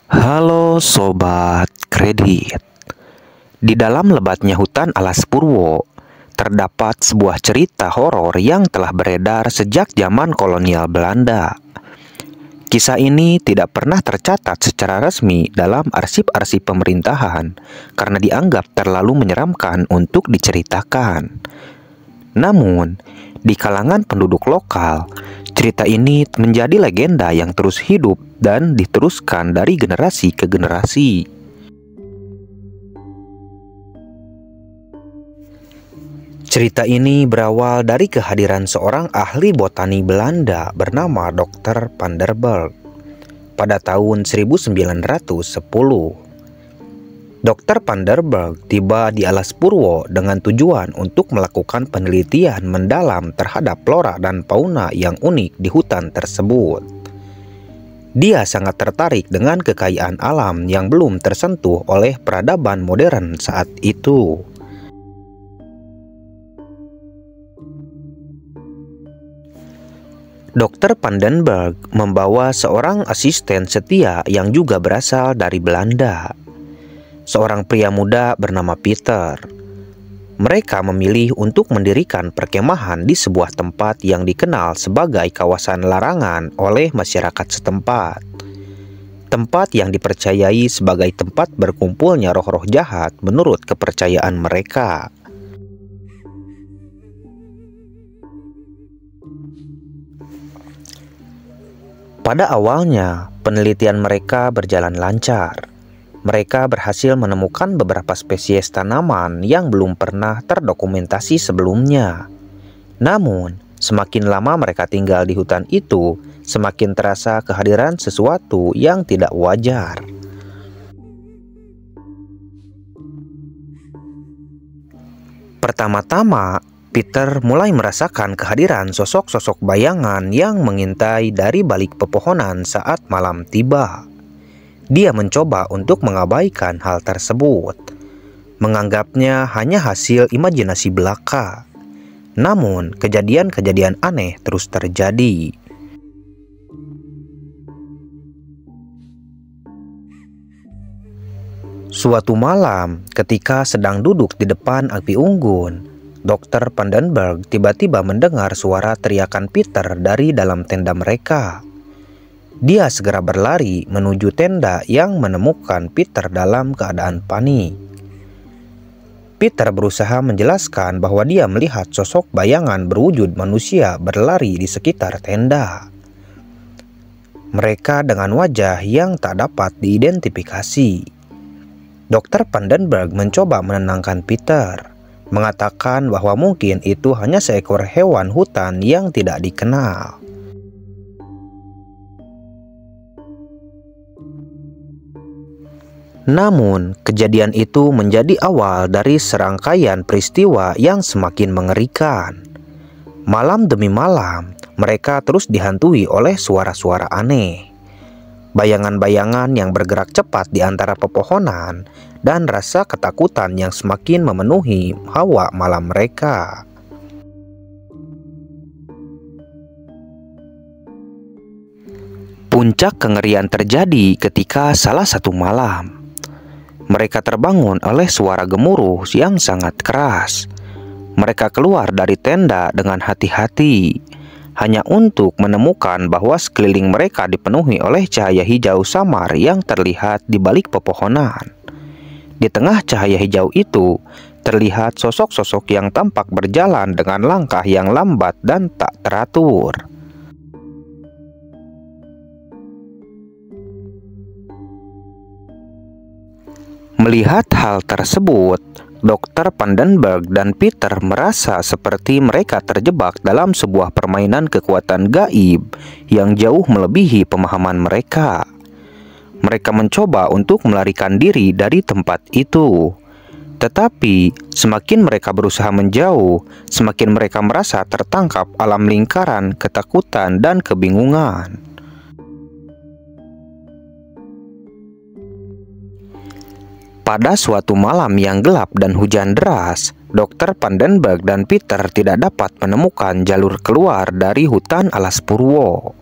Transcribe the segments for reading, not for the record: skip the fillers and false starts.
Halo Sobat Kredit. Di dalam lebatnya hutan alas purwo, terdapat sebuah cerita horor yang telah beredar sejak zaman kolonial Belanda. Kisah ini tidak pernah tercatat secara resmi dalam arsip-arsip pemerintahan karena dianggap terlalu menyeramkan untuk diceritakan. Namun, di kalangan penduduk lokal, cerita ini menjadi legenda yang terus hidup dan diteruskan dari generasi ke generasi. Cerita ini berawal dari kehadiran seorang ahli botani Belanda bernama Dr. Van der Berg pada tahun 1910. Dr. Van der Berg tiba di alas purwo dengan tujuan untuk melakukan penelitian mendalam terhadap flora dan fauna yang unik di hutan tersebut. Dia sangat tertarik dengan kekayaan alam yang belum tersentuh oleh peradaban modern saat itu. Dr. Van den Berg membawa seorang asisten setia yang juga berasal dari Belanda, seorang pria muda bernama Peter. Mereka memilih untuk mendirikan perkemahan di sebuah tempat yang dikenal sebagai kawasan larangan oleh masyarakat setempat. Tempat yang dipercayai sebagai tempat berkumpulnya roh-roh jahat menurut kepercayaan mereka. Pada awalnya, penelitian mereka berjalan lancar. Mereka berhasil menemukan beberapa spesies tanaman yang belum pernah terdokumentasi sebelumnya. Namun, semakin lama mereka tinggal di hutan itu, semakin terasa kehadiran sesuatu yang tidak wajar. Pertama-tama, Peter mulai merasakan kehadiran sosok-sosok bayangan yang mengintai dari balik pepohonan saat malam tiba. Dia mencoba untuk mengabaikan hal tersebut, menganggapnya hanya hasil imajinasi belaka. Namun, kejadian-kejadian aneh terus terjadi. Suatu malam, ketika sedang duduk di depan api unggun, Dr. Van den Berg tiba-tiba mendengar suara teriakan Peter dari dalam tenda mereka. Dia segera berlari menuju tenda yang menemukan Peter dalam keadaan panik. Peter berusaha menjelaskan bahwa dia melihat sosok bayangan berwujud manusia berlari di sekitar tenda. Mereka dengan wajah yang tak dapat diidentifikasi. Dr. Van den Berg mencoba menenangkan Peter, mengatakan bahwa mungkin itu hanya seekor hewan hutan yang tidak dikenal. Namun, kejadian itu menjadi awal dari serangkaian peristiwa yang semakin mengerikan. Malam demi malam, mereka terus dihantui oleh suara-suara aneh. Bayangan-bayangan yang bergerak cepat di antara pepohonan dan rasa ketakutan yang semakin memenuhi hawa malam mereka. Puncak kengerian terjadi ketika salah satu malam mereka terbangun oleh suara gemuruh yang sangat keras. Mereka keluar dari tenda dengan hati-hati, hanya untuk menemukan bahwa sekeliling mereka dipenuhi oleh cahaya hijau samar yang terlihat di balik pepohonan. Di tengah cahaya hijau itu, terlihat sosok-sosok yang tampak berjalan dengan langkah yang lambat dan tak teratur. Melihat hal tersebut, Dr. Van den Berg dan Peter merasa seperti mereka terjebak dalam sebuah permainan kekuatan gaib yang jauh melebihi pemahaman mereka. Mereka mencoba untuk melarikan diri dari tempat itu. Tetapi, semakin mereka berusaha menjauh, semakin mereka merasa tertangkap alam lingkaran ketakutan dan kebingungan. Pada suatu malam yang gelap dan hujan deras, Dr. Van den Berg dan Peter tidak dapat menemukan jalur keluar dari hutan alas purwo.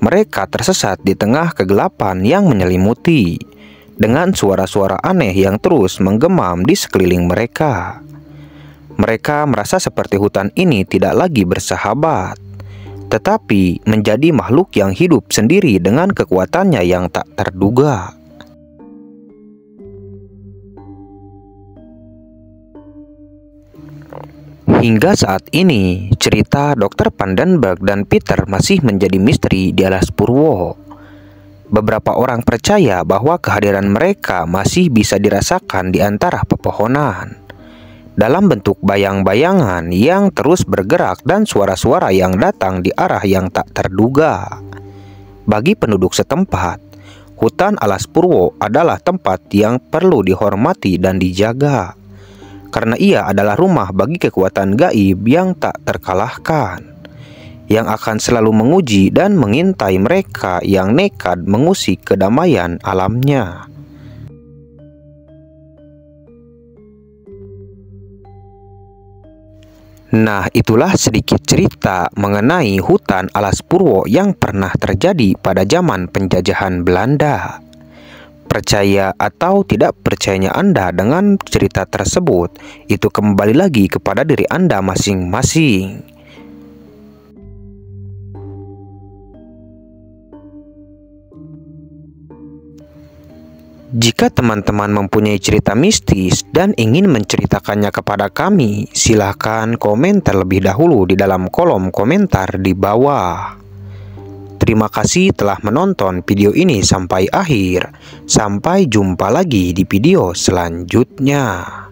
Mereka tersesat di tengah kegelapan yang menyelimuti, dengan suara-suara aneh yang terus menggemam di sekeliling mereka. Mereka merasa seperti hutan ini tidak lagi bersahabat, tetapi menjadi makhluk yang hidup sendiri dengan kekuatannya yang tak terduga. Hingga saat ini, cerita Dr. Vandenberg dan Peter masih menjadi misteri di Alas Purwo. Beberapa orang percaya bahwa kehadiran mereka masih bisa dirasakan di antara pepohonan, dalam bentuk bayang-bayangan yang terus bergerak dan suara-suara yang datang di arah yang tak terduga. Bagi penduduk setempat, hutan Alas Purwo adalah tempat yang perlu dihormati dan dijaga, karena ia adalah rumah bagi kekuatan gaib yang tak terkalahkan, yang akan selalu menguji dan mengintai mereka yang nekat mengusik kedamaian alamnya. Nah, itulah sedikit cerita mengenai hutan Alas Purwo yang pernah terjadi pada zaman penjajahan Belanda. Percaya atau tidak percayanya Anda dengan cerita tersebut, itu kembali lagi kepada diri Anda masing-masing. Jika teman-teman mempunyai cerita mistis dan ingin menceritakannya kepada kami, silahkan komen terlebih dahulu di dalam kolom komentar di bawah. Terima kasih telah menonton video ini sampai akhir. Sampai jumpa lagi di video selanjutnya.